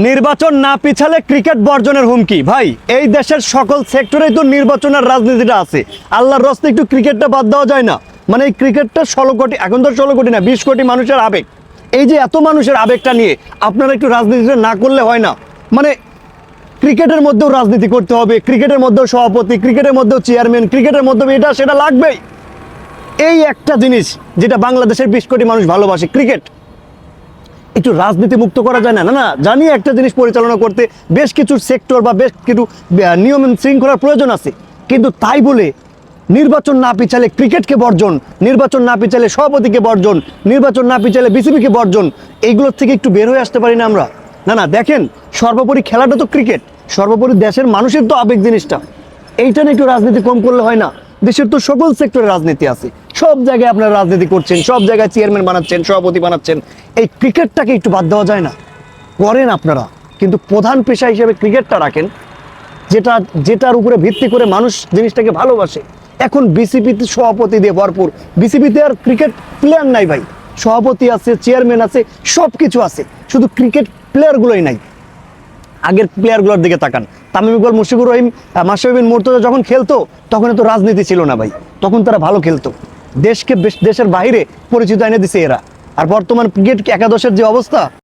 নির্বাচন না পিছালে ক্রিকেট বর্জনের হুমকি। ভাই, এই দেশের সকল সেক্টরেই তো নির্বাচনের রাজনীতিটা আছে। আল্লাহর রস্তে একটু ক্রিকেটটা বাদ দেওয়া যায় না? মানে এই ক্রিকেটটা 16 কোটি, এখন তো 16 কোটি না, 20 কোটি মানুষের আবেগ। এই যে এত মানুষের আবেগটা নিয়ে আপনারা একটু রাজনীতিটা না করলে হয় না? মানে ক্রিকেটের মধ্যেও রাজনীতি করতে হবে, ক্রিকেটের মধ্যেও সভাপতি, ক্রিকেটের মধ্যেও চেয়ারম্যান, ক্রিকেটের মধ্যেও এটা সেটা লাগবেই। এই একটা জিনিস যেটা বাংলাদেশের 20 কোটি মানুষ ভালোবাসে, ক্রিকেট, একটু রাজনীতি মুক্ত করা যায় না? না না, জানি একটা জিনিস পরিচালনা করতে বেশ কিছু সেক্টর বা বেশ কিছু নিয়ম শৃঙ্খলার প্রয়োজন আছে, কিন্তু তাই বলে নির্বাচন না পিছালে ক্রিকেটকে বর্জন, নির্বাচন না পিছালে সভাপতিকে বর্জন, নির্বাচন না পিছালে বিসিবিকে বর্জন, এইগুলোর থেকে একটু বের হয়ে আসতে পারি না আমরা? না না, দেখেন, সর্বোপরি খেলাটা তো ক্রিকেট, সর্বোপরি দেশের মানুষের তো আবেগ জিনিসটা, এইটা নিয়ে একটু রাজনীতি কম করলে হয় না? দেশের তো সকল সেক্টরে রাজনীতি আছে, সব জায়গায় আপনারা রাজনীতি করছেন, সব জায়গায় চেয়ারম্যান বানাচ্ছেন, সভাপতি বানাচ্ছেন, এই ক্রিকেটটাকে একটু বাদ দেওয়া যায় না? করেন আপনারা, কিন্তু প্রধান পেশা হিসেবে ক্রিকেটটা রাখেন, যেটার উপরে ভিত্তি করে মানুষ জিনিসটাকে ভালোবাসে। এখন বিসিবিতে সভাপতি দিয়ে ভরপুর, বিসিবিতে আর ক্রিকেট প্লেয়ার নাই ভাই, সভাপতি আছে, চেয়ারম্যান আছে, সব কিছু আছে, শুধু ক্রিকেট প্লেয়ারগুলোই নাই। আগের প্লেয়ারগুলোর দিকে তাকান, তামিম ইকবাল, মুশফিকুর রহিম, মাশরাফি বিন মুর্তজা যখন খেলতো তখন তো রাজনীতি ছিল না ভাই, তখন তারা ভালো খেলতো, দেশের বাইরে পরিচিত এনে দিছে এরা। আর বর্তমান ক্রিকেট একাদশের যে অবস্থা,